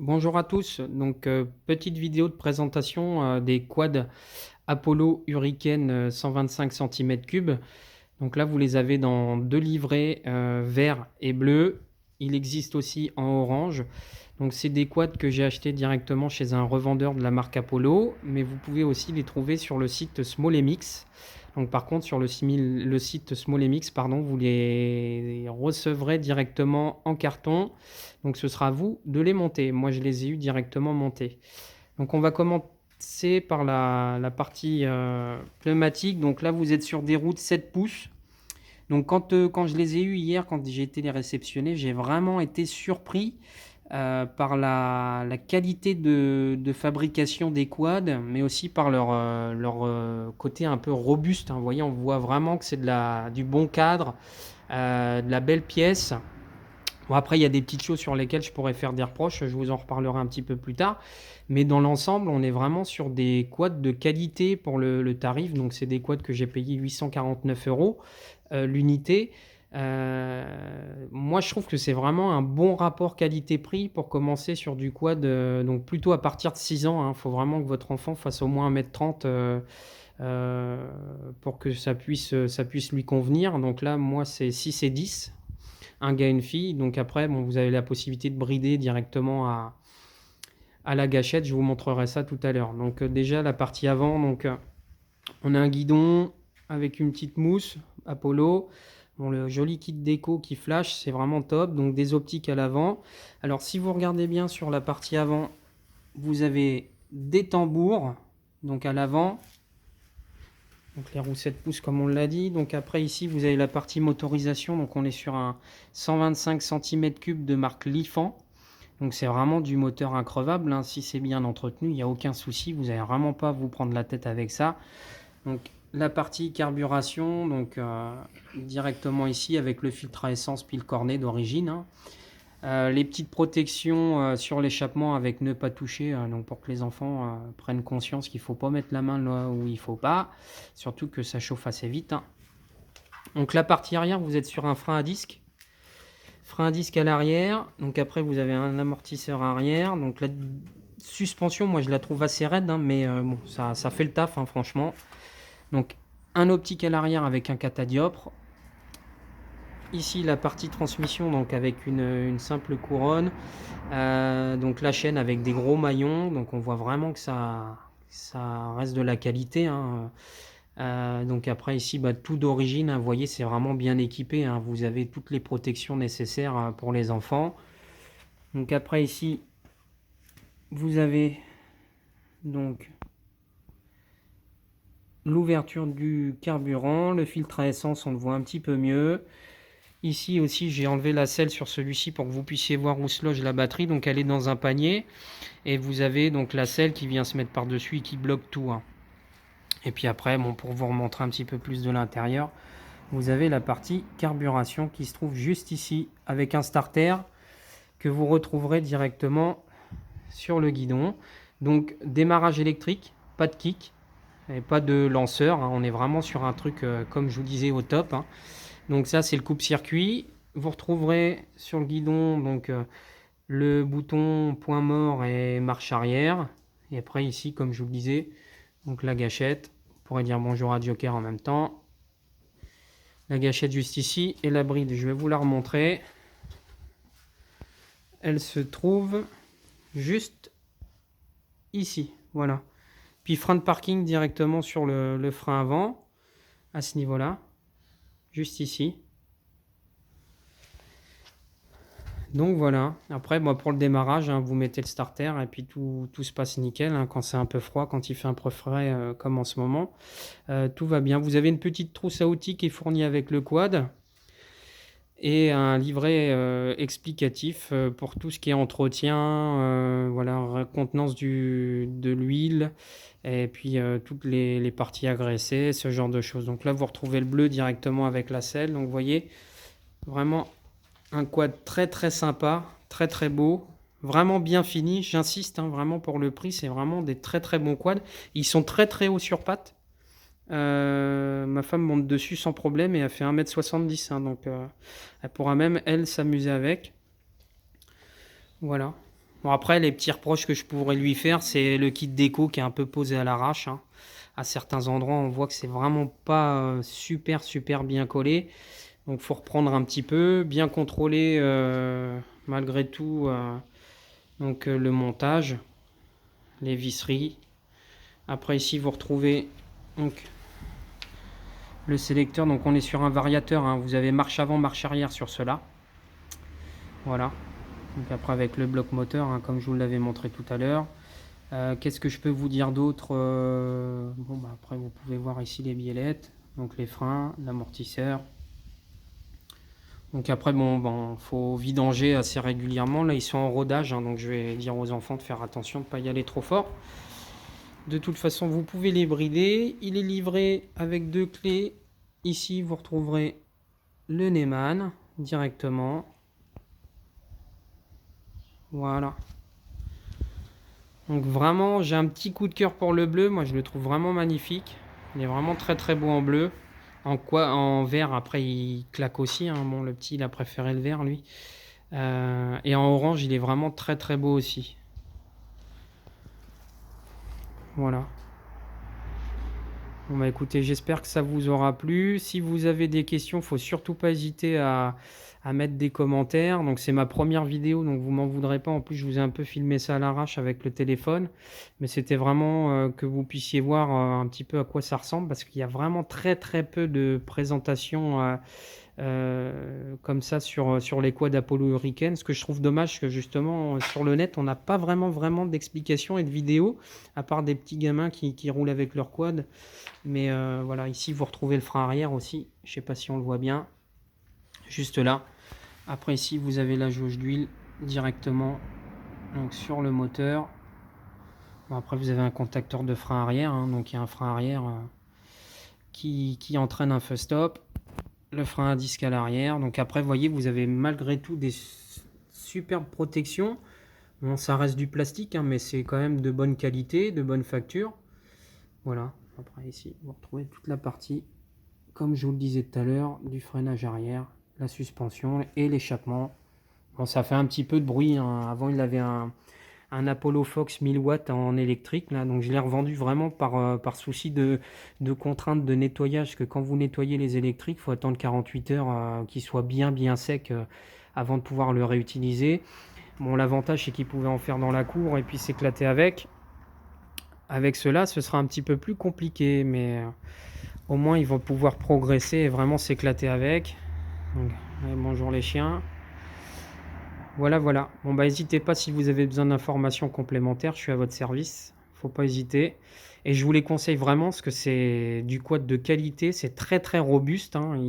Bonjour à tous. Donc, petite vidéo de présentation des quads Apollo Hurricane 125 cm3. Donc là, vous les avez dans deux livrets, vert et bleu. Il existe aussi en orange. Donc, c'est des quads que j'ai achetés directement chez un revendeur de la marque Apollo, mais vous pouvez aussi les trouver sur le site SmallMX. Donc, par contre, sur le site SmallMX, pardon, vous les recevrez directement en carton. Donc, ce sera à vous de les monter. Moi, je les ai eu directement montés. Donc, on va commencer par la partie pneumatique. Donc là, vous êtes sur des roues de 7 pouces. Donc, quand je les ai eus hier, quand j'ai été les réceptionner, j'ai vraiment été surpris par la qualité de fabrication des quads, mais aussi par leur côté un peu robuste, hein. Vous voyez, on voit vraiment que c'est du bon cadre, de la belle pièce. Bon, après, il y a des petites choses sur lesquelles je pourrais faire des reproches, je vous en reparlerai un petit peu plus tard. Mais dans l'ensemble, on est vraiment sur des quads de qualité pour le tarif. Donc, c'est des quads que j'ai payé 849 euros l'unité. Moi, je trouve que c'est vraiment un bon rapport qualité-prix pour commencer sur du quad. Donc, plutôt à partir de 6 ans. Il faut vraiment que votre enfant fasse au moins 1,30 m pour que ça puisse lui convenir. Donc là, moi, c'est 6 et 10, un gars et une fille. Donc après, bon, vous avez la possibilité de brider directement à la gâchette. Je vous montrerai ça tout à l'heure. Donc déjà, la partie avant, donc on a un guidon avec une petite mousse Apollo. Bon, le joli kit déco qui flash, c'est vraiment top. Donc des optiques à l'avant. Alors si vous regardez bien sur la partie avant, vous avez des tambours, donc à l'avant. Donc les roues 7 pouces comme on l'a dit. Donc après ici vous avez la partie motorisation. Donc on est sur un 125 cm3 de marque Lifan. Donc c'est vraiment du moteur increvable, hein. Si c'est bien entretenu, il n'y a aucun souci. Vous n'avez vraiment pas à vous prendre la tête avec ça. Donc la partie carburation, donc directement ici avec le filtre à essence pile cornet d'origine, hein. Les petites protections sur l'échappement avec ne pas toucher, donc pour que les enfants prennent conscience qu'il ne faut pas mettre la main là où il ne faut pas, surtout que ça chauffe assez vite, hein. Donc la partie arrière, vous êtes sur un frein à disque à l'arrière. Donc après, vous avez un amortisseur arrière. Donc la suspension, moi je la trouve assez raide, hein, mais bon, ça fait le taf, hein, franchement. Donc un optique à l'arrière avec un catadioptre. Ici la partie transmission, donc avec une simple couronne. Donc la chaîne avec des gros maillons. Donc on voit vraiment que ça reste de la qualité, hein. Donc après ici, tout d'origine, hein, vous voyez, c'est vraiment bien équipé, hein. Vous avez toutes les protections nécessaires pour les enfants. Donc après ici, vous avez donc l'ouverture du carburant, le filtre à essence, on le voit un petit peu mieux. Ici aussi, j'ai enlevé la selle sur celui-ci pour que vous puissiez voir où se loge la batterie. Donc elle est dans un panier et vous avez donc la selle qui vient se mettre par-dessus et qui bloque tout, hein. Et puis après, bon, pour vous remontrer un petit peu plus de l'intérieur, vous avez la partie carburation qui se trouve juste ici avec un starter que vous retrouverez directement sur le guidon. Donc démarrage électrique, pas de kick et pas de lanceur, hein. On est vraiment sur un truc comme je vous disais au top, hein. Donc ça c'est le coupe-circuit. Vous retrouverez sur le guidon donc le bouton point mort et marche arrière. Et après ici comme je vous le disais, donc la gâchette. On pourrait dire bonjour à Joker en même temps. La gâchette juste ici et la bride, je vais vous la remontrer. Elle se trouve juste ici, voilà. Puis frein de parking directement sur le frein avant, à ce niveau-là, juste ici. Donc voilà, après pour le démarrage, hein, vous mettez le starter et puis tout se passe nickel, hein, quand c'est un peu froid, quand il fait un peu frais comme en ce moment. Tout va bien. Vous avez une petite trousse à outils qui est fournie avec le quad et un livret explicatif pour tout ce qui est entretien, voilà, contenance de l'huile et puis toutes les parties agressées, ce genre de choses. Donc là, vous retrouvez le bleu directement avec la selle. Donc vous voyez, vraiment un quad très très sympa, très très beau, vraiment bien fini. J'insiste, hein, vraiment pour le prix, c'est vraiment des très très bons quads. Ils sont très très hauts sur pattes. Ma femme monte dessus sans problème et elle fait 1,70 m, hein, donc elle pourra même elle s'amuser avec. Voilà. Bon, après, les petits reproches que je pourrais lui faire, c'est le kit déco qui est un peu posé à l'arrache, hein. À certains endroits, on voit que c'est vraiment pas super, super bien collé. Donc, faut reprendre un petit peu, bien contrôler malgré tout le montage, les visseries. Après, ici, vous retrouvez donc, le sélecteur. Donc, on est sur un variateur, hein. Vous avez marche avant, marche arrière sur cela. Voilà. Donc, après, avec le bloc moteur, hein, comme je vous l'avais montré tout à l'heure. Qu'est-ce que je peux vous dire d'autre? Bon, bah, après, vous pouvez voir ici les biellettes, donc les freins, l'amortisseur. Donc après, bon, faut vidanger assez régulièrement. Là, ils sont en rodage, hein, donc je vais dire aux enfants de faire attention, de ne pas y aller trop fort. De toute façon, vous pouvez les brider. Il est livré avec 2 clés. Ici, vous retrouverez le Neumann directement. Voilà. Donc vraiment, j'ai un petit coup de cœur pour le bleu. Moi, je le trouve vraiment magnifique. Il est vraiment très très beau en bleu. En vert, après, il claque aussi, hein. Bon, le petit, il a préféré le vert, lui. Et en orange, il est vraiment très très beau aussi. Voilà. Bon, bah écoutez, j'espère que ça vous aura plu. Si vous avez des questions, faut surtout pas hésiter à mettre des commentaires. Donc c'est ma première vidéo, donc vous m'en voudrez pas. En plus, je vous ai un peu filmé ça à l'arrache avec le téléphone. Mais c'était vraiment que vous puissiez voir un petit peu à quoi ça ressemble, parce qu'il y a vraiment très très peu de présentations comme ça sur les quads Apollo Hurricane. Ce que je trouve dommage, que justement sur le net, on n'a pas vraiment d'explications et de vidéos, à part des petits gamins qui roulent avec leur quad. Mais voilà, ici vous retrouvez le frein arrière aussi. Je sais pas si on le voit bien, juste là. Après ici vous avez la jauge d'huile directement donc sur le moteur. Bon, après vous avez un contacteur de frein arrière, hein, donc il y a un frein arrière qui entraîne un feu stop. Le frein à disque à l'arrière. Donc après, vous voyez, vous avez malgré tout des superbes protections. Bon, ça reste du plastique, hein, mais c'est quand même de bonne qualité, de bonne facture. Voilà. Après ici, vous retrouvez toute la partie, comme je vous le disais tout à l'heure, du freinage arrière, la suspension et l'échappement. Bon, ça fait un petit peu de bruit, hein. Avant, il avait un Apollo Fox 1000 watts en électrique, là, donc je l'ai revendu vraiment par souci de contrainte de nettoyage, que quand vous nettoyez les électriques, il faut attendre 48 heures qu'ils soient bien secs avant de pouvoir le réutiliser. Bon, l'avantage c'est qu'il pouvait en faire dans la cour et puis s'éclater avec. Avec cela, ce sera un petit peu plus compliqué, mais au moins ils vont pouvoir progresser et vraiment s'éclater avec. Donc, bonjour les chiens. Voilà. Bon, bah, n'hésitez pas si vous avez besoin d'informations complémentaires, je suis à votre service. Faut pas hésiter. Et je vous les conseille vraiment parce que c'est du quad de qualité, c'est très très robuste, hein.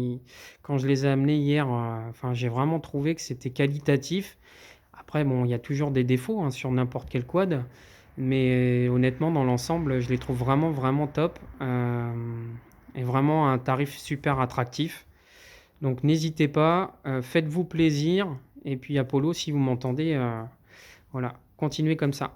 Quand je les ai amenés hier, enfin, j'ai vraiment trouvé que c'était qualitatif. Après, bon, il y a toujours des défauts, hein, sur n'importe quel quad, mais honnêtement, dans l'ensemble, je les trouve vraiment top, et vraiment à un tarif super attractif. Donc n'hésitez pas, faites-vous plaisir. Et puis Apollo, si vous m'entendez, voilà, continuez comme ça.